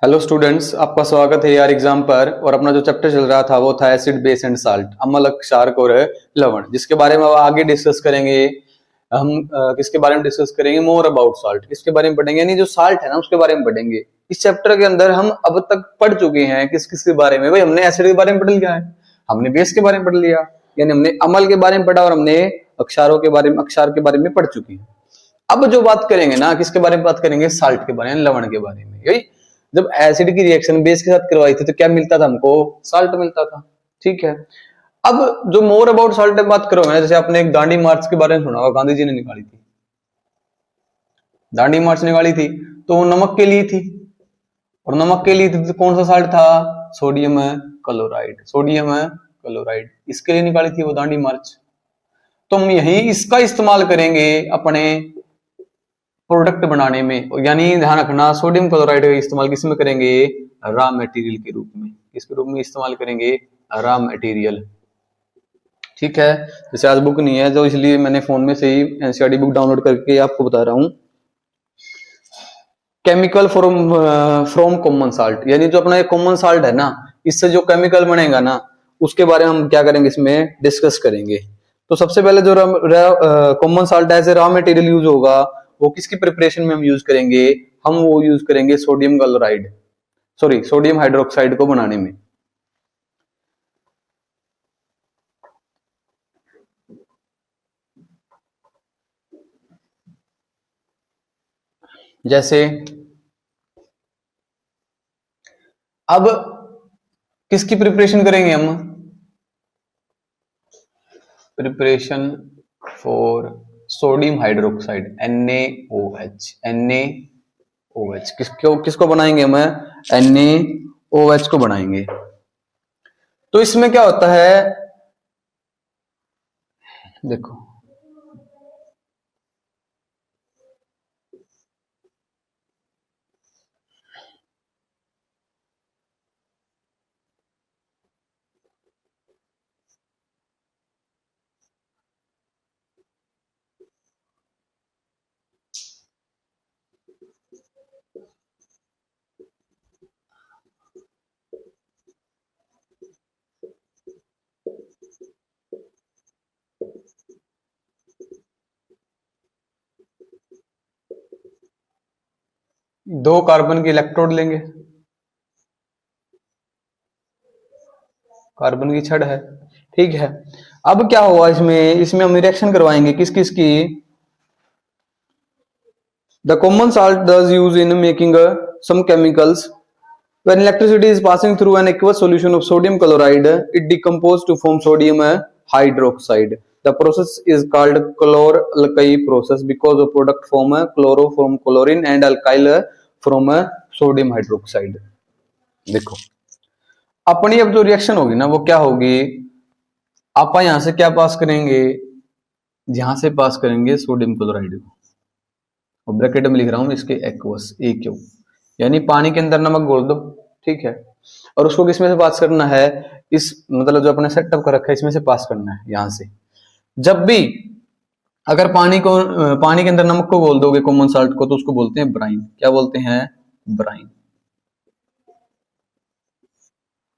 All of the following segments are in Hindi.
हेलो स्टूडेंट्स, आपका स्वागत है यार एग्जाम पर। और अपना जो चैप्टर चल रहा था वो था एसिड बेस एंड साल्ट, अम्ल, क्षारक और लवण, जिसके बारे में अब आगे डिस्कस करेंगे। हम किसके बारे में डिस्कस करेंगे? मोर अबाउट साल्ट, किसके बारे में पढ़ेंगे? यानी जो साल्ट है ना उसके बारे में पढ़ेंगे। इस चैप्टर के अंदर हम अब तक पढ़ चुके हैं किस किस के बारे में? भाई हमने एसिड के बारे में पढ़ लिया है, हमने बेस के बारे में पढ़ लिया, यानी हमने अम्ल के बारे में पढ़ा, और हमने क्षारों के बारे में, क्षार के बारे में पढ़ चुके हैं। अब जो बात करेंगे ना, किसके बारे में बात करेंगे? साल्ट के बारे में, लवण के बारे में। यही जब एसिड की रिएक्शन बेस के साथ करवाई थी तो क्या मिलता था हमको? साल्ट मिलता था। ठीक है। अब जो मोर अबाउट साल्ट में बात करोगे ना, जैसे आपने एक दांडी मार्च के बारे में सुना होगा, गांधी जी ने निकाली थी दांडी मार्च, निकाली थी तो वो नमक के लिए थी। और नमक के लिए थी तो कौन सा साल्ट था? Sodium chloride. सोडियम क्लोराइड इसके लिए निकाली थी वो दांडी मार्च। तो हम यही इसका इस्तेमाल करेंगे अपने प्रोडक्ट बनाने में। यानी ध्यान रखना, सोडियम क्लोराइड का इस्तेमाल किस में करेंगे? रॉ मटेरियल के रूप में। किसके रूप में इस्तेमाल करेंगे? Raw material. ठीक है। जैसे आज बुक नहीं है तो इसलिए मैंने फोन में से ही एनसीईआरटी बुक डाउनलोड करके आपको बता रहा हूं। केमिकल फ्रॉम कॉमन साल्ट, यानी जो अपना कॉमन साल्ट है ना, इससे जो केमिकल बनेगा ना उसके बारे में हम क्या करेंगे, इसमें डिस्कस करेंगे। तो सबसे पहले जो common salt as a raw material use होगा वो किसकी प्रिपरेशन में हम यूज करेंगे? हम वो यूज करेंगे sodium chloride, sorry sodium hydroxide को बनाने में। जैसे अब किसकी प्रिपरेशन करेंगे हम? Preparation for sodium hydroxide, NaOH। NaOH किसको बनाएंगे हम? NaOH को बनाएंगे। तो इसमें क्या होता है, देखो दो कार्बन की इलेक्ट्रोड लेंगे, कार्बन की छड़ है। ठीक है। अब क्या होगा इसमें? इसमें हम रिएक्शन करवाएंगे किस किस की? The common salt does use in making some chemicals. When electricity is passing through an aqueous solution of sodium chloride, it decomposes to form sodium hydroxide. The process is called chlor-alkyl process because the product form chloro from chlorine and alkyl from sodium hydroxide. देखो अपनी अब जो रिएक्शन होगी ना वो क्या होगी? आप यहां से क्या पास करेंगे? यहां से पास करेंगे सोडियम क्लोराइड को, और ब्रैकेट में लिख रहा हूं इसके एक्वस AQ, यानी पानी के अंदर नमक घोल दो। ठीक है। और उसको किसमें से पास करना है? इस मतलब जो अपने सेटअप कर रखा है इसमें से पास करना है, यहां से। जब भी अगर पानी के अंदर नमक को घोल दोगे, कॉमन साल्ट को, तो उसको बोलते हैं ब्राइन। क्या बोलते हैं? ब्राइन।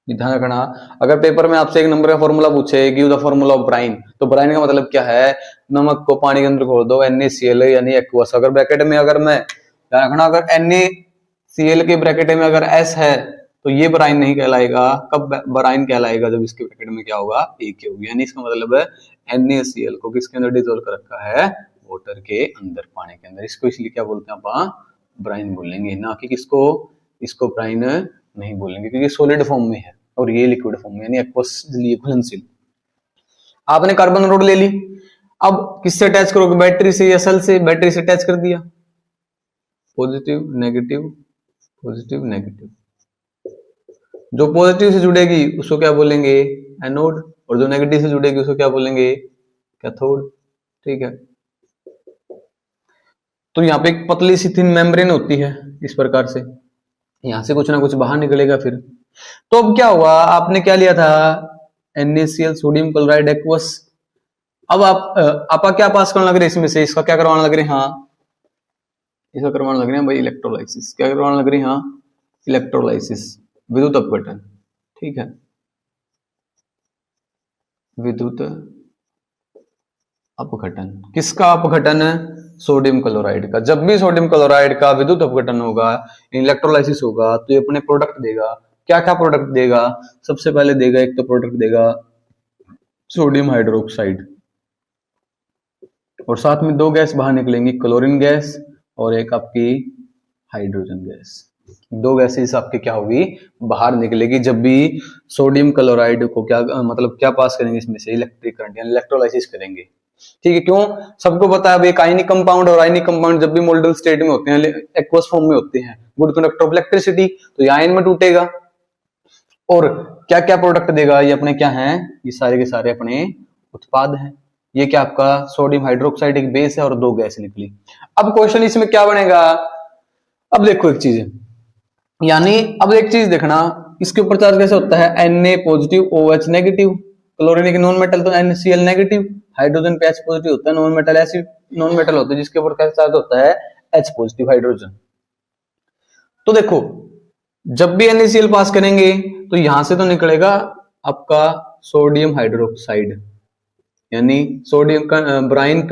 ध्यान रखना, अगर पेपर में आपसे एक नंबर का फॉर्मूला पूछे, give the formula of Bryan, तो ब्राइन का मतलब क्या है? नमक को पानी के अंदर घोल दो, NaCl यानी एक्वस। अगर ब्रैकेट में अगर मैं, ध्यान रखना, अगर NaCl के ब्रैकेट में अगर S है तो ये ब्राइन नहीं कहलाएगा। कब ब्राइन कहलाएगा? जब इसके ब्रैकेट में क्या होगा? AK होगी। यानी इसका मतलब है NaCl को किसके अंदर डिसोल्व कर रखा है? वाटर के अंदर, पानी के अंदर। इसको इसलिए क्या बोलते हैं आप? ब्राइन बोलेंगे, ना कि किसको? इसको ब्राइन नहीं बोलेंगे, क्योंकि सॉलिड फॉर्म में है और ये लिक्विड फॉर्म में, यानी एक्वसली घुलनशील। आपने कार्बन रोड ले ली, अब किससे अटैच करोगे? बैटरी से या सेल से? बैटरी से अटैच कर दिया, पॉजिटिव नेगेटिव, पॉजिटिव नेगेटिव। जो पॉजिटिव से जुड़ेगी उसको क्या बोलेंगे? एनोड, और जो नेगेटिव से जुड़ेगी उसको क्या बोलेंगे? कैथोड। ठीक है। तो यहाँ पे एक पतली सी थिन मेम्ब्रेन होती है इस प्रकार से, यहां से कुछ ना कुछ बाहर निकलेगा फिर। तो अब क्या हुआ? आपने क्या लिया था? NaCl sodium chloride aqueous. अब आप क्या पास करने लग रहे हैं इसमें से? इसका क्या करवाने लग रहे हैं? हाँ, इसका करवाने लग रहे हैं भाई इलेक्ट्रोलाइसिस। क्या करवाने लग रहे हैं? हाँ, इलेक्ट्रोलाइसिस, विद्युत अपघटन, ठीक है, विद्युत अपघटन। किसका अपघटन है? सोडियम क्लोराइड का। जब भी सोडियम क्लोराइड का विद्युत अपघटन होगा, इलेक्ट्रोलाइसिस होगा, तो ये अपने प्रोडक्ट देगा। क्या क्या प्रोडक्ट देगा? सबसे पहले देगा, एक तो प्रोडक्ट देगा सोडियम हाइड्रोक्साइड, और साथ में दो गैस बाहर निकलेंगी, क्लोरीन गैस और एक आपकी हाइड्रोजन गैस। दो गैसेस आपकी क्या होगी? बाहर निकलेगी जब भी सोडियम क्लोराइड को क्या मतलब क्या पास करेंगे इसमें से? इलेक्ट्रिक करंट यानी इलेक्ट्रोलाइसिस करेंगे, ठीक है। क्यों? सबको पता है एक आयनिक कंपाउंड और आयनिक कंपाउंड जब भी मोल्डल स्टेट में होते हैं, एक्वस फॉर्म में होते हैं, गुड कंडक्टर ऑफ इलेक्ट्रिसिटी, तो ये आयन में टूटेगा। और क्या क्या प्रोडक्ट देगा? ये अपने क्या हैं? ये सारे के सारे अपने उत्पाद हैं। ये क्या आपका सोडियम हाइड्रोक्साइड एक बेस है और दो गैस निकली। अब क्वेश्चन इसमें क्या बनेगा? अब देखो एक चीज, यानी अब एक चीज देखना, इसके ऊपर चार्ज कैसे होता है? Na positive OH negative, chlorine एक नॉन मेटल तो NaCl नेगेटिव, हाइड्रोजन पे H पॉजिटिव होता है, नॉन मेटल ऐसी नॉन मेटल होते हैं जिसके ऊपर कैसे चार्ज होता है? H positive hydrogen. तो देखो जब भी NaCl पास करेंगे तो यहां से तो निकलेगा आपका सोडियम हाइड्रोक्साइड, यानी sodium brine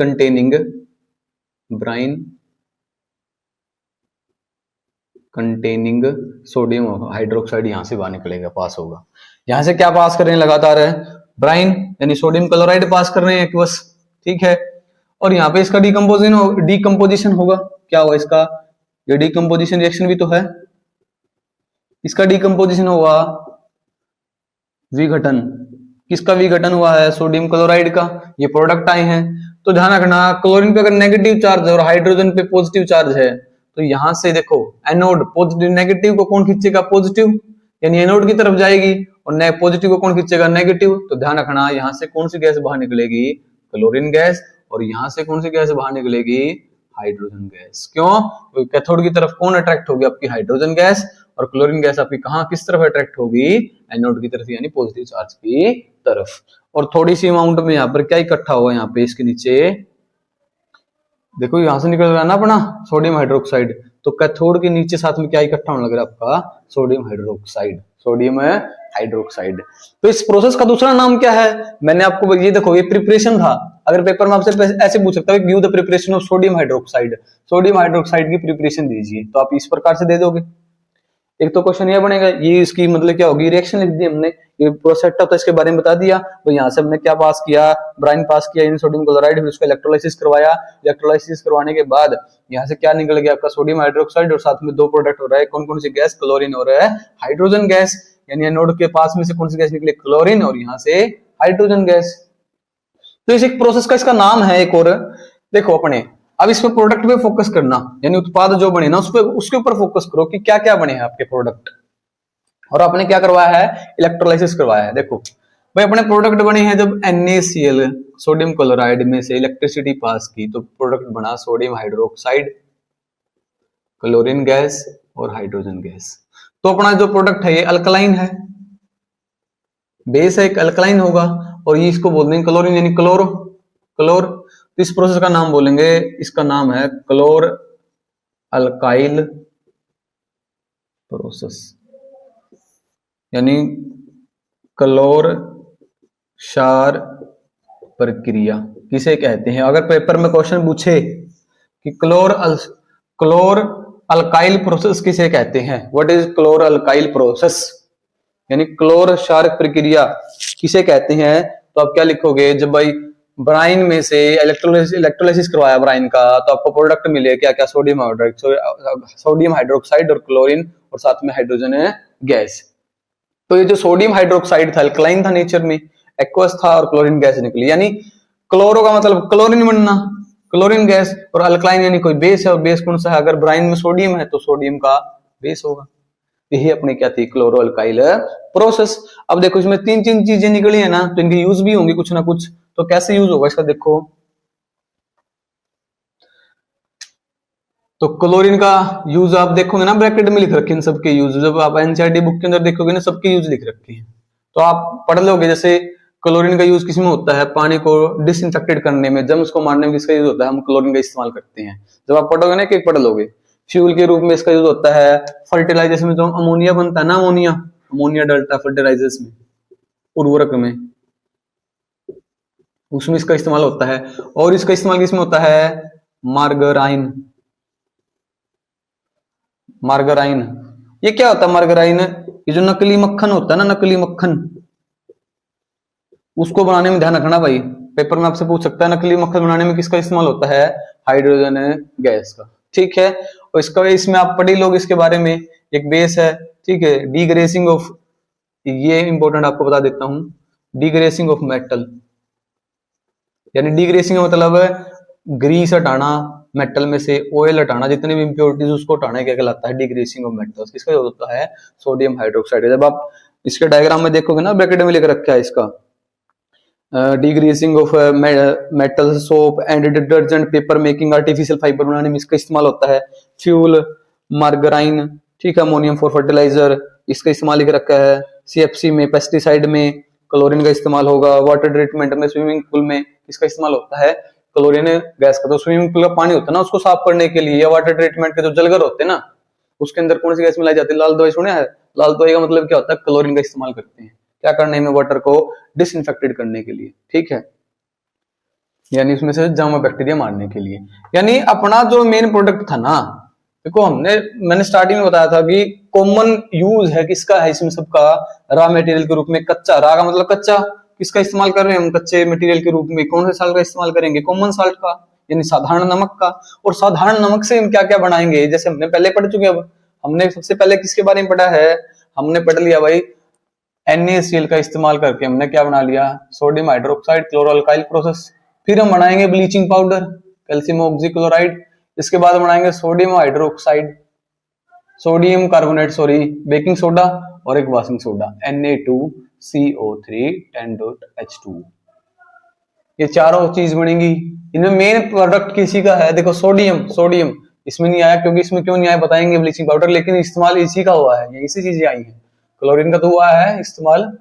containing sodium hydroxide यहां से बाहर निकलेगा, पास होगा। यहां से क्या पास कर रहे हैं लगातार? है ब्राइन यानी सोडियम क्लोराइड पास कर रहे हैं एक्वस, ठीक है। और यहाँ पे इसका डीकम्पोजिशन होगा। क्या होगा इसका? ये डीकम्पोजिशन रिएक्शन भी तो है, इसका डीकम्पोजिशन होगा, विघटन। किसका विघटन हुआ है? सोडियम क्लोराइड का। ये प्रोडक्ट आए हैं। तो ध्यान रखना, क्लोरीन पे अगर नेगेटिव चार्ज है और हाइड्रोजन पे पॉजिटिव चार्ज है, तो यहां से देखो एनोड पॉजिटिव नेगेटिव को कौन खींचेगा? पॉजिटिव, यानी एनोड की तरफ जाएगी, और पॉजिटिव को कौन खींचेगा? नेगेटिव। तो ध्यान रखना यहां से कौन सी गैस बाहर निकलेगी? Chlorine gas. और यहां से कौन सी गैस बाहर निकलेगी? Hydrogen gas. क्यों? तो कैथोड की तरफ कौन अट्रैक्ट होगी? आपकी हाइड्रोजन गैस। और क्लोरीन गैस आपकी कहां किस तरफ अट्रैक्ट होगी? एनोड की तरफ, यानी पॉजिटिव चार्ज की तरफ। और थोड़ी सी अमाउंट में यहाँ पर क्या इकट्ठा होगा? यहाँ पे इसके नीचे देखो, यहां से निकल रहा है ना अपना सोडियम हाइड्रोक्साइड, तो कैथोड के नीचे साथ में क्या इकट्ठा होने लग रहा है? आपका सोडियम हाइड्रोक्साइड, सोडियम हाइड्रोक्साइड। तो इस प्रोसेस का दूसरा नाम क्या है? मैंने आपको ये देखो, ये प्रिपरेशन था। अगर पेपर में आपसे ऐसे पूछ सकता है, give the preparation of sodium hydroxide, sodium hydroxide की प्रिपरेशन दीजिए, तो आप इस प्रकार से दे दोगे। एक तो क्वेश्चन ये बनेगा, ये इसकी मतलब क्या होगी? रिएक्शन लिख दी हमने, ये पूरा सेटअप था, इसके बारे में बता दिया। तो यहाँ से हमने क्या पास किया? ब्राइन पास किया, इन सोडियम क्लोराइड, फिर उसको इलेक्ट्रोलाइसिस करवाया। इलेक्ट्रोलाइसिस करवाने के बाद यहाँ से क्या निकल गया? आपका सोडियम हाइड्रोक्साइड, और साथ में दो प्रोडक्ट हो रहा है। कौन कौन सी गैस? क्लोरीन और हाइड्रोजन गैस। यानी एनोड के पास में से कौन सी गैस निकली? क्लोरीन, और यहाँ से हाइड्रोजन गैस। तो इस एक प्रोसेस का इसका नाम है एक और, देखो अपने। अब इस पे प्रोडक्ट पे फोकस करना, यानी उत्पाद जो बने ना उस पे, उसके ऊपर फोकस करो कि क्या क्या बने हैं आपके प्रोडक्ट। और आपने क्या करवाया है? इलेक्ट्रोलाइसिस करवाया है। देखो भाई, अपने प्रोडक्ट बने हैं जब NaCl सोडियम क्लोराइड में से इलेक्ट्रिसिटी पास की, तो प्रोडक्ट बना सोडियम हाइड्रोक्साइड, क्लोरीन गैस और हाइड्रोजन गैस। तो अपना जो प्रोडक्ट है ये अल्कलाइन है, बेस है, एक अल्कलाइन होगा, और ये इसको बोलते हैं क्लोरीन, यानी क्लोर। तो इस प्रोसेस का नाम बोलेंगे, इसका नाम है क्लोर अल्काइल प्रोसेस, यानी क्लोर क्षार प्रक्रिया किसे कहते हैं। अगर पेपर में क्वेश्चन पूछे कि क्लोर अल्काइल प्रोसेस किसे कहते हैं, व्हाट इज क्लोर अल्काइल प्रोसेस, यानी क्लोर क्षार प्रक्रिया किसे कहते हैं, तो आप क्या लिखोगे? जब भाई ब्राइन में से इलेक्ट्रोलाइसिस करवाया ब्राइन का, तो आपको प्रोडक्ट मिले क्या क्या? सोडियम हाइड्रोक्साइड और क्लोरीन, और साथ में हाइड्रोजन गैस। तो ये जो सोडियम हाइड्रोक्साइड था अल्कलाइन था नेचर में, एक्वस था, और क्लोरीन गैस निकली। यानी क्लोरो का मतलब क्लोरीन बनना, क्लोरीन गैस, और अल्कलाइन यानी कोई बेस है, और बेस कौन सा है? अगर ब्राइन में सोडियम है तो सोडियम का बेस होगा। यही अपनी क्या थी? Chloro alkyl process. अब देखो इसमें तीन तीन चीजें निकली है ना, तो इनकी यूज भी होंगी कुछ ना कुछ। तो कैसे यूज होगा इसका? देखो, तो क्लोरीन का यूज आप देखोगे ना, ब्रैकेट में लिख रखे हैं सबके यूज। जब आप एनसीईआरटी बुक के अंदर देखोगे ना, सबके यूज लिख रखे हैं, तो आप पढ़ लोगे। जैसे क्लोरीन का यूज किसमें होता है? पानी को डिसइंफेक्टेड करने में, जर्म्स को मारने में किसका यूज होता है? हम क्लोरीन का इस्तेमाल करते हैं। जब आप पढ़ोगे ना, एक एक पढ़ लोगे। फ्यूल के रूप में इसका यूज होता है। फर्टिलाइजेशन में जो अमोनिया बनता है ना, अमोनिया डलता है फर्टिलाइजर्स में, उर्वरक में, उसमें इसका इस्तेमाल होता है। और इसका इस्तेमाल किसमें होता है? मार्गराइन। मार्गराइन ये क्या होता है? मार्गराइन ये जो नकली मक्खन होता है ना, नकली मक्खन, उसको बनाने में ध्यान रखना भाई, पेपर में आपसे पूछ सकता है नकली मक्खन बनाने में किसका इस्तेमाल होता है? हाइड्रोजन गैस का। ठीक है, और इसका इसमें आप पढ़ ही लोग इसके बारे में, एक बेस है। ठीक है, डीग्रेसिंग ऑफ, ये इंपॉर्टेंट आपको बता देता हूं, डीग्रेसिंग ऑफ मेटल, यानी डीग्रेसिंग का मतलब है ग्रीस हटाना, मेटल में से ऑयल हटाना, जितने भी इंप्योरिटीज उसको हटाना क्या कहलाता है? डीग्रेसिंग ऑफ मेटल्स। किसका यूज होता है? Sodium hydroxide. जब आप इसके डायग्राम में देखोगे ना, ब्रैकेट में लिख रखा है इसका, degreasing of metal, soap and detergent, paper making, artificial fibre बनाने में इसका इस्तेमाल होता है। फ्यूल, मार्गराइन, ठीक है, अमोनियम फॉर फर्टिलाइजर, इसका इस्तेमाल लिख रखा है। सीएफसी में, पेस्टिसाइड में क्लोरीन का इस्तेमाल होगा। वाटर ट्रीटमेंट में, स्विमिंग पूल में इसका इस्तेमाल होता है क्लोरीन गैस का। तो स्विमिंग पूल का पानी होता है ना, उसको साफ करने के लिए, या वाटर ट्रीटमेंट के जो जलगर होते हैं ना, उसके अंदर कौन सी गैस मिलाई जाती है? लाल दवाई सुना है? लाल दवाई का मतलब क्या होता है? क्लोरीन का इस्तेमाल करते हैं क्या करने में? वाटर को डिसइंफेक्टेड करने के लिए। ठीक है, यानी उसमें से जामा बैक्टीरिया मारने के लिए। यानी अपना जो मेन प्रोडक्ट था ना, देखो मैंने स्टार्टिंग में बताया था कि कॉमन यूज है किसका है इसमें सबका? रॉ मटेरियल के रूप में कच्चा। रा का मतलब कच्चा, किसका इस्तेमाल कर रहे हैं हम? कच्चे मटेरियल के रूप में। कौन से साल्ट का इस्तेमाल करेंगे? कॉमन साल्ट का, यानी साधारण नमक का। और साधारण नमक से हम क्या क्या बनाएंगे? जैसे हमने पहले पढ़ चुके हैं, अब हमने सबसे पहले किसके बारे में पढ़ा है? हमने पढ़ लिया भाई NaCl का इस्तेमाल करके हमने क्या बना लिया? Sodium hydroxide chloroalkali process. फिर हम बनाएंगे ब्लीचिंग पाउडर, कैल्शियम ऑक्सीक्लोराइड। इसके बाद बनाएंगे sodium hydroxide, sodium carbonate, sorry baking soda, और एक वॉशिंग सोडा Na2CO3 10.H2। ये चारों चीज बनेंगी। इनमें मेन प्रोडक्ट किसी का है? देखो सोडियम, सोडियम इसमें नहीं आया, क्योंकि इसमें क्यों नहीं आया बताएंगे, ब्लीचिंग पाउडर, लेकिन इस्तेमाल इसी का हुआ है, ये इसी चीजें आई है। क्लोरीन का तो हुआ है इस्तेमाल,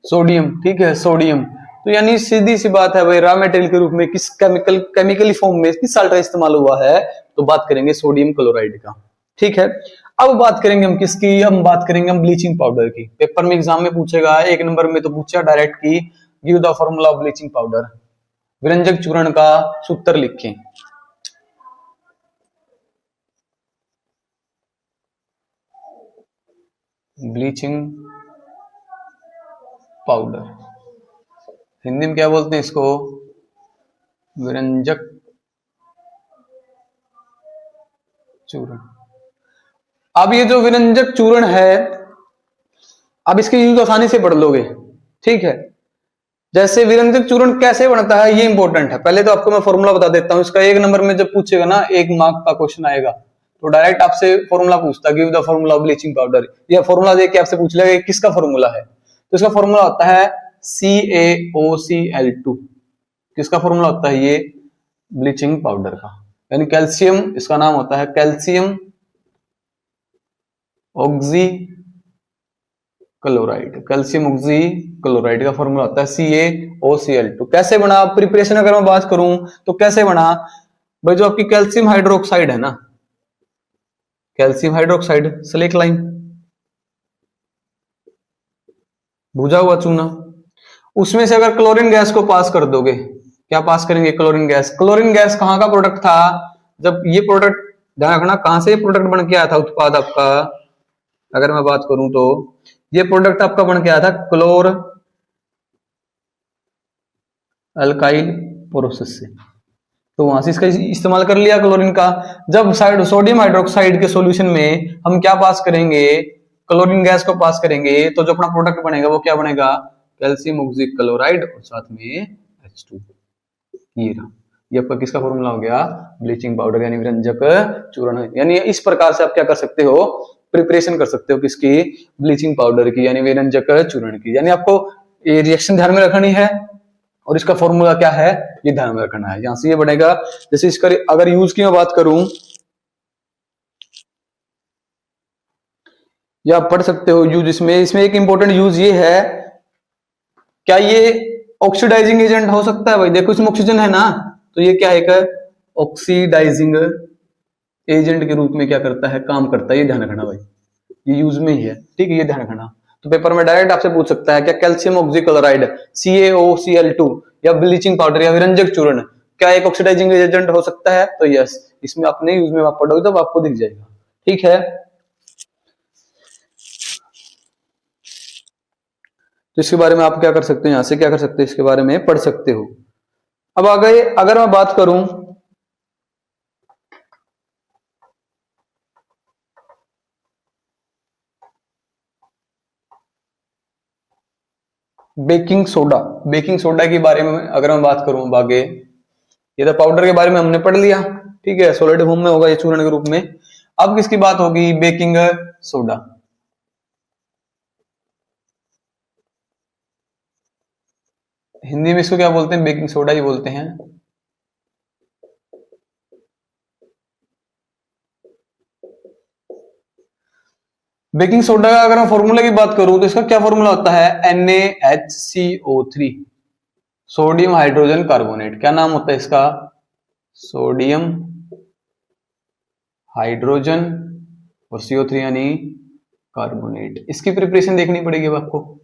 सोडियम, ठीक है, सोडियम। तो यानी सीधी सी बात है भाई, रॉ मटेरियल के रूप में किस केमिकली फॉर्म में किस साल्ट का इस्तेमाल हुआ है? तो बात करेंगे सोडियम क्लोराइड का। ठीक है, अब बात करेंगे हम किसकी? हम बात करेंगे हम ब्लीचिंग पाउडर की। पेपर में एग्जाम में पूछेगा, एक नंबर में तो पूछा डायरेक्ट की, give the formula of bleaching powder. विरंजक चूर्ण का सूत्र लिखें। ब्लीचिंग पाउडर हिंदी में क्या बोलते हैं इसको? विरंजक चूर्ण। अब ये जो विरंजक चूर्ण है, अब इसके यूज आसानी से पढ़ लोगे। ठीक है, जैसे विरंजक चूर्ण कैसे बनता है ये इंपॉर्टेंट है। पहले तो आपको मैं फॉर्मूला बता देता हूं इसका। एक नंबर में जब पूछेगा ना, एक मार्क का क्वेश्चन आएगा, तो डायरेक्ट आपसे फॉर्मूला पूछता है, give the formula of bleaching powder. या फॉर्मूला देख के आपसे पूछ लेगा किसका फॉर्मूला है, तो इसका फॉर्मूला होता है CaOCl2। किसका फॉर्मूला होता है ये? ब्लीचिंग पाउडर का। यानी कैल्शियम, इसका नाम होता है calcium oxy chloride. Calcium oxy chloride का फॉर्मूला होता है CaOCl2। कैसे बना? प्रिपरेशन अगर मैं बात करूं तो कैसे बना भाई? जो आपकी कैल्शियम हाइड्रोक्साइड है ना, कैल्शियम हाइड्रोक्साइड स्लेक लाइन, भुजा हुआ चूना, उसमें से अगर क्लोरीन गैस को पास कर दोगे, क्या पास करेंगे? Chlorine gas. क्लोरीन गैस कहाँ का प्रोडक्ट था? जब ये प्रोडक्ट, ध्यान रखना कहां से प्रोडक्ट बन के आया था, उत्पाद आपका, अगर मैं बात करूं तो ये प्रोडक्ट आपका बन के आया था क्लोर अल्काइल प्रोसेस से। तो वहां से इसका इस्तेमाल कर लिया क्लोरीन का। जब सोडियम हाइड्रोक्साइड के सॉल्यूशन में हम क्या पास करेंगे? क्लोरीन गैस को पास करेंगे, तो जो अपना प्रोडक्ट बनेगा वो क्या बनेगा? कैल्शियम ऑक्सी क्लोराइड और साथ में H2। ये रहा, ये आपका किसका फॉर्मूला हो गया? ब्लीचिंग पाउडर यानी विरंजक चूर्ण। यानी इस प्रकार से आप क्या कर सकते हो? प्रिपरेशन कर सकते हो किसकी? ब्लीचिंग पाउडर की, यानी विरंजक चूर्ण की। यानी आपको ये रिएक्शन ध्यान में रखनी है, और इसका फॉर्मूला क्या है ये ध्यान में रखना है। यहां से ये बनेगा। जैसे इसका अगर यूज की मैं बात करूं, या आप पढ़ सकते हो यूज इसमें एक इंपॉर्टेंट यूज ये है, क्या ये ऑक्सीडाइजिंग एजेंट हो सकता है? भाई देखो इसमें ऑक्सीजन है ना, तो ये क्या है? एक ऑक्सीडाइजिंग एजेंट के रूप में क्या करता है, काम करता है, ये ध्यान रखना भाई, ये यूज में ही है, ठीक है, ये ध्यान रखना। तो पेपर में डायरेक्ट आपसे पूछ सकता है क्या कैल्शियम ऑक्सीक्लोराइड CaOCl2 या ब्लीचिंग पाउडर या विरंजक चूर्ण क्या एक ऑक्सीडाइजिंग एजेंट हो सकता है? तो यस, इसमें अपने यूज में आप पढ़ोगे तब आपको दिख जाएगा, ठीक है। तो इसके बारे में आप क्या कर सकते हो, यहां से क्या कर सकते हो, इसके बारे में पढ़ सकते हो। अब आ गए, अगर मैं बात करूं बेकिंग सोडा, बेकिंग सोडा के बारे में अगर मैं बात करूं आगे, ये तो पाउडर के बारे में हमने पढ़ लिया, ठीक है, सॉलिड फॉर्म में होगा ये चूर्ण के रूप में। अब किसकी बात होगी, बेकिंग सोडा। हिंदी में इसको क्या बोलते हैं, बेकिंग सोडा ही बोलते हैं। बेकिंग सोडा का अगर मैं फॉर्मूला की बात करूं तो इसका क्या फॉर्मूला होता है, NaHCO3, सोडियम हाइड्रोजन कार्बोनेट। क्या नाम होता है इसका, सोडियम हाइड्रोजन और CO3 यानी कार्बोनेट। इसकी प्रिपरेशन देखनी पड़ेगी अब आपको।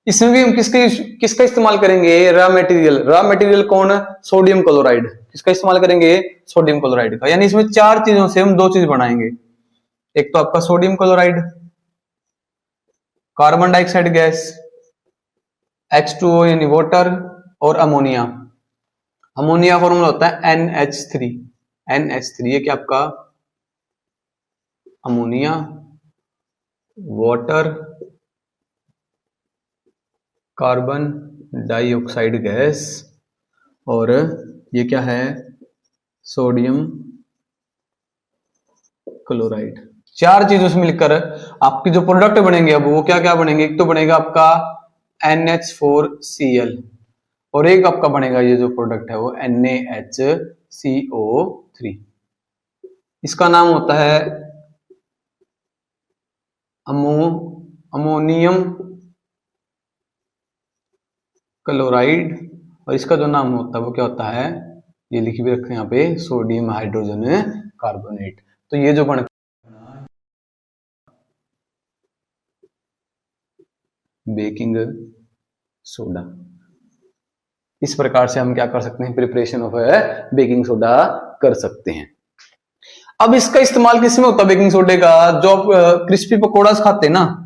इसमें भी हम किसका इस्तेमाल करेंगे, रॉ मटेरियल। रॉ मटेरियल कौन, सोडियम क्लोराइड। किसका इस्तेमाल करेंगे, सोडियम क्लोराइड का। यानी इसमें चार चीजों से हम दो चीज बनाएंगे, एक तो आपका sodium chloride, carbon dioxide gas, H2O यानी वाटर, और अमोनिया। अमोनिया फॉर्मूला होता है NH3। NH3 ये क्या आपका ammonia, water, carbon dioxide gas, और ये क्या है, सोडियम क्लोराइड। चार चीजों से मिलकर आपकी जो प्रोडक्ट बनेंगे अब वो क्या क्या बनेंगे, एक तो बनेगा आपका NH4Cl और एक आपका बनेगा ये जो प्रोडक्ट है वो NaHCO3। इसका नाम होता है अमोनियम क्लोराइड, और इसका जो नाम होता है वो क्या होता है, ये लिख भी रखे हैं यहाँ पे, सोडियम हाइड्रोजन कार्बोनेट। तो ये जो बन बेकिंग सोडा, इस प्रकार से हम क्या कर सकते हैं, प्रिपरेशन ऑफ बेकिंग सोडा कर सकते हैं। अब इसका इस्तेमाल किस में होता है बेकिंग सोडे का, जो आप क्रिस्पी पकौड़ा खाते हैं ना,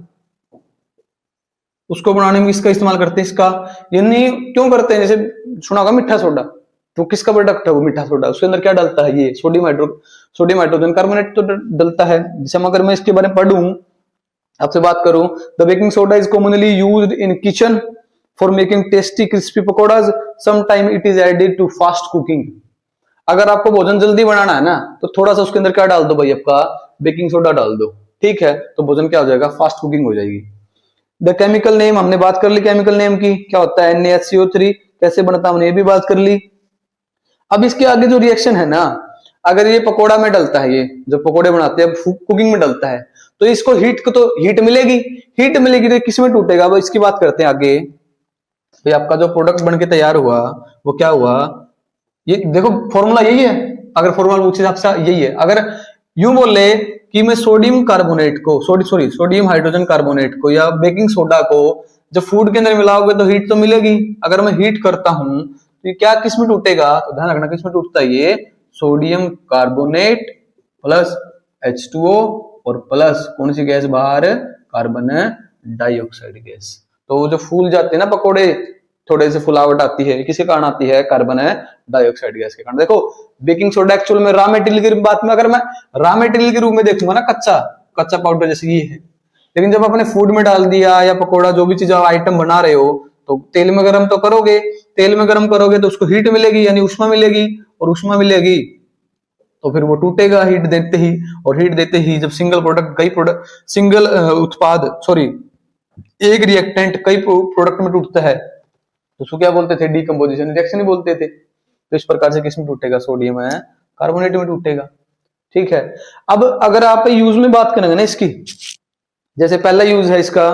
उसको बनाने में इसका इस्तेमाल करते हैं। इसका यानी क्यों करते हैं, जैसे सुना होगा मीठा सोडा, तो किसका प्रोडक्ट है वो मीठा सोडा, उसके अंदर क्या डलता है, ये सोडियम हाइड्रोजन कार्बोनेट तो डलता है। जैसे अगर मैं इसके बारे में पढ़ूं, आपसे बात करूं, the baking soda is commonly used in kitchen for making tasty crispy pakoras, sometime it is added to fast cooking. अगर आपको भोजन जल्दी बनाना है ना, तो थोड़ा सा उसके अंदर क्या डाल दो भाई, आपका बेकिंग सोडा डाल दो, ठीक है, तो भोजन क्या हो जाएगा, फास्ट कुकिंग हो जाएगी। द केमिकल नेम, हमने बात कर ली केमिकल नेम की, क्या होता है NaHCO3, कैसे बनता है हमने ये भी बात कर ली। अब इसके आगे जो रिएक्शन है ना, अगर ये पकोड़ा में डलता है, ये जो पकोड़े बनाते हैं कुकिंग में डलता है, तो इसको हीट मिलेगी, हीट मिलेगी तो किस में टूटेगा, अब इसकी बात करते हैं आगे। तो आपका जो प्रोडक्ट बन के तैयार हुआ वो क्या हुआ, ये देखो फॉर्मूला यही है, अगर फॉर्मूला पूछे आपसे यही है। अगर यूं बोले कि मैं सोडियम कार्बोनेट को सोडियम हाइड्रोजन कार्बोनेट को या बेकिंग सोडा को जब फूड के अंदर मिलाओगे तो हीट तो मिलेगी, अगर मैं हीट करता हूं तो ये क्या किस में टूटेगा, तो ध्यान रखना किस में टूटता है, ये सोडियम कार्बोनेट प्लस H2O और प्लस कौन सी गैस बाहर, कार्बन डाइऑक्साइड गैस। तो जो फूल जाते हैं ना पकोड़े, थोड़े से फुलावट आती है, किसके कारण आती है, कार्बन डाइऑक्साइड गैस के कारण। देखो बेकिंग सोडा एक्चुअल में रॉ मटेरियल की बात में अगर मैं रॉ मटेरियल के रूप में देखूंगा ना, कच्चा पाउडर जैसे ये है, लेकिन जब आपने फूड में डाल दिया या पकोड़ा जो भी चीज आइटम बना रहे हो, तो तेल में गर्म तो करोगे, तेल में गर्म करोगे तो उसको हीट मिलेगी यानी उष्मा मिलेगी, और उष्मा मिलेगी तो फिर वो टूटेगा हीट देते ही, और हीट देते ही जब सिंगल उत्पाद एक रिएक्टेंट कई प्रोडक्ट में टूटता है तो उसको क्या बोलते थे, डीकम्पोजिशन रिएक्शन ही बोलते थे। तो इस प्रकार से किसमें टूटेगा, सोडियम है कार्बोनेट में टूटेगा, ठीक है। अब अगर आप यूज में बात करेंगे ना इसकी, जैसे पहला यूज है इसका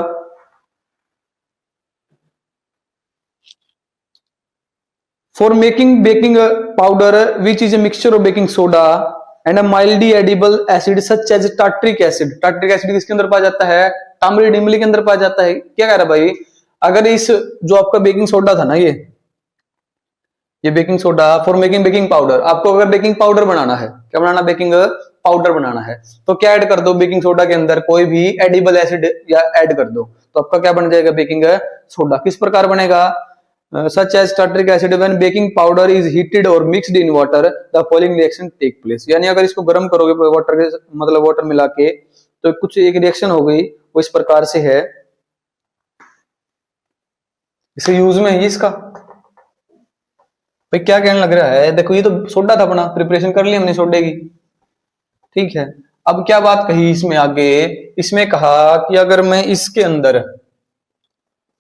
for making baking powder which is a mixture of baking soda and a mildly edible acid such as tartaric acid. Tartaric acid किसके अंदर पाया जाता है? तांबरी डिमली के अंदर पाया जाता है। क्या कह रहा है भाई, अगर इस जो आपका बेकिंग सोडा था ना, ये baking soda for making baking powder, आपको अगर बेकिंग पाउडर बनाना है, क्या बनाना, बेकिंग पाउडर बनाना है, तो क्या ऐड कर दो बेकिंग सोडा के अंदर, कोई भी एडिबल एसिड या ऐड कर दो, तो आपका क्या बन जाएगा, बेकिंग सोडा। किस प्रकार बनेगा, such as tartaric acid when baking powder is heated और mixed in water the following reaction take place. यानी अगर इसको गर्म करोगे वाटर के, मतलब वाटर मिला के, तो कुछ एक रिएक्शन हो गई, वो इस प्रकार से है। इसे यूज में है इसका भाई, क्या कहने लग रहा है, देखो ये तो सोडा था अपना, प्रिपरेशन कर ली हमने सोडे की, ठीक है। अब क्या बात कही इसमें आगे, इसमें कहा कि अगर मैं इसके अंदर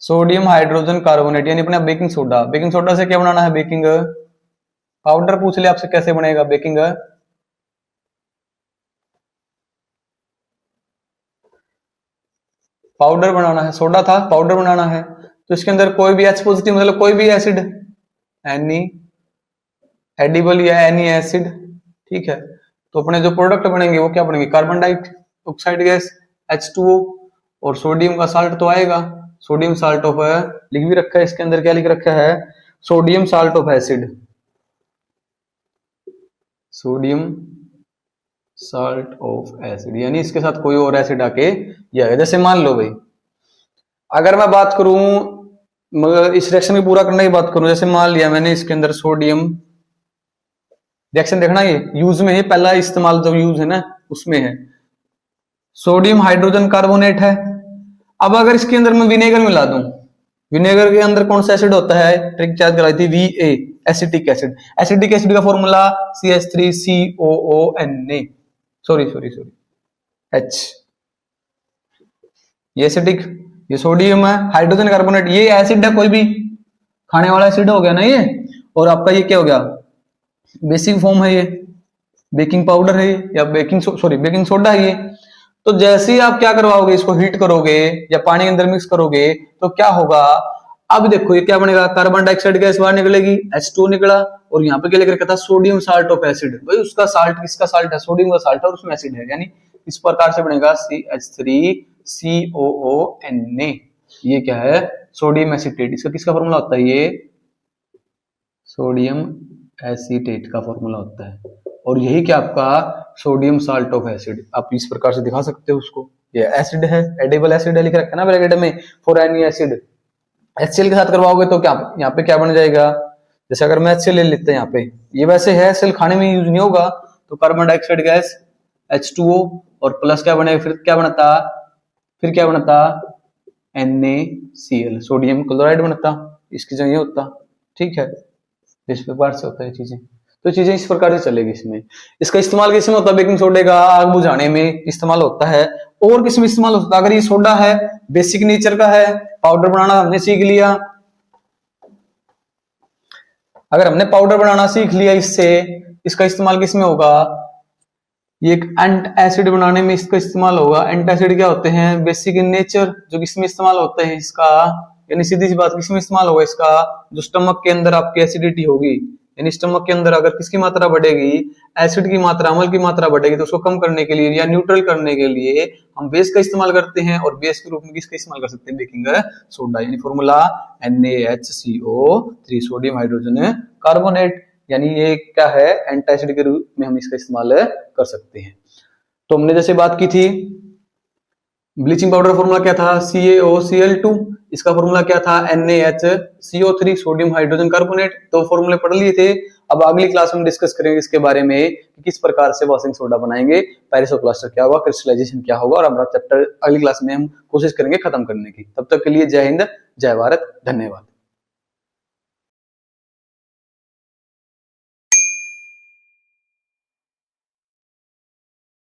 सोडियम हाइड्रोजन कार्बोनेट यानी अपना बेकिंग सोडा से क्या बनाना है, बेकिंग पाउडर। पूछ ले आपसे कैसे बनेगा बेकिंग पाउडर बनाना है, सोडा था पाउडर बनाना है, तो इसके अंदर कोई भी H पॉजिटिव मतलब कोई भी एसिड, एनी एडिबल या एनी एसिड, ठीक है। तो अपने जो प्रोडक्ट बनेंगे वो क्या बनेंगे, कार्बन डाइऑक्साइड गैस H2O, और सोडियम का साल्ट तो आएगा, सोडियम साल्ट ऑफ, लिख भी रखा है इसके अंदर, क्या लिख रखा है, sodium salt of acid, sodium salt of acid, यानी इसके साथ कोई और एसिड आके जाएगा। जैसे मान लो भाई, अगर मैं बात करूं, मगर इस रिएक्शन को पूरा करने की बात करूं, जैसे मान लिया मैंने इसके अंदर सोडियम, रिएक्शन देखना ये यूज में है, पहला इस्तेमाल जो यूज है ना उसमें है, सोडियम हाइड्रोजन कार्बोनेट है। अब अगर इसके अंदर मैं विनेगर मिला दूं, विनेगर के अंदर कौन सा एसिड होता है, ट्रिक याद कराई थी, Va, acetic acid. Acetic acid का फॉर्मूला CH3COONA, सॉरी H, ये एसिटिक, ये सोडियम है, हाइड्रोजन कार्बोनेट, ये एसिड है, कोई भी खाने वाला एसिड हो गया ना ये, और आपका ये क्या हो गया, बेसिक फॉर्म है ये, बेकिंग पाउडर है ये, या बेकिंग सोडा है ये। तो जैसे ही आप क्या करवाओगे, इसको हीट करोगे या पानी के अंदर मिक्स करोगे, तो क्या होगा, अब देखो ये क्या बनेगा, कार्बन डाइऑक्साइड गैस बाहर निकलेगी, H2O निकला, और यहाँ पे क्या लिख रखा था, सोडियम साल्ट ऑफ एसिड। भाई उसका साल्ट किसका साल्ट है, सोडियम का साल्ट है, और उसमें एसिड है, यानी इस प्रकार से बनेगा CH3COONA। ये क्या है, सोडियम एसीटेट, इसका किसका फॉर्मूला होता है, ये सोडियम एसीटेट का फॉर्मूला होता है, और यही क्या आपका सोडियम साल्ट ऑफ एसिड। आप इस प्रकार से दिखा सकते हो उसको, ये एसिड है, एडिबल एसिड है, लिख रखा है ना ब्रैकेट में, फॉर एनी एसिड। HCl के साथ करवाओगे तो क्या यहाँ पे क्या बन जाएगा, जैसे अगर मैं HCl ले लेते हैं यहाँ पे, ये वैसे है HCl खाने में यूज नहीं होगा, तो कार्बन डाइऑक्साइड गैस H2O, और प्लस क्या बनेगा, फिर क्या बनता NaCl, सोडियम क्लोराइड बनता, इसकी जगह ये होता, ठीक है। इस प्रकार से होता है चीजें, तो चीजें इस प्रकार से चलेगी। इसमें इसका इस्तेमाल किस में होता है, बेकिंग सोडे का आग बुझाने में इस्तेमाल होता है, और किस में इस्तेमाल होता है, अगर ये सोडा है, बेसिक नेचर का है, पाउडर बनाना हमने सीख लिया, अगर हमने पाउडर बनाना सीख लिया इससे, इसका इस्तेमाल किस में होगा, ये एक एंट एसिड बनाने में इसका इस्तेमाल होगा। एंट एसिड क्या होते हैं, बेसिक इन नेचर, जो किसमें इस्तेमाल होते हैं इसका, यानी सीधी सी बात, किसमें इस्तेमाल होगा इसका, जो स्टमक के अंदर आपकी एसिडिटी होगी, यानी स्टमक के अंदर अगर किसकी मात्रा बढ़ेगी, एसिड की मात्रा, अम्ल की मात्रा बढ़ेगी, तो उसको कम करने के लिए या न्यूट्रल करने के लिए हम बेस का इस्तेमाल करते हैं, और बेस के रूप में किसका इस्तेमाल कर सकते हैं, बेकिंग सोडा, यानी formula NaHCO3, sodium hydrogen carbonate, यानी ये क्या है, एंटासिड के रूप में हम इसका इस्तेमाल कर सकते हैं। तो हमने जैसे बात की थी, ब्लीचिंग पाउडर फॉर्मूला क्या था, CaOCl2, इसका फॉर्मूला क्या था, NaHCO3, सोडियम हाइड्रोजन कार्बोनेट, तो फॉर्मूले पढ़ लिए थे। अब अगली क्लास में डिस्कस करेंगे इसके बारे में कि किस प्रकार से वॉशिंग सोडा बनाएंगे, पैरिसोप्लास्टर क्या होगा, क्रिस्टलाइजेशन क्या होगा, और हमारा चैप्टर अगली क्लास में हम कोशिश करेंगे खत्म करने की। तब तक के लिए जय हिंद, जय भारत, धन्यवाद।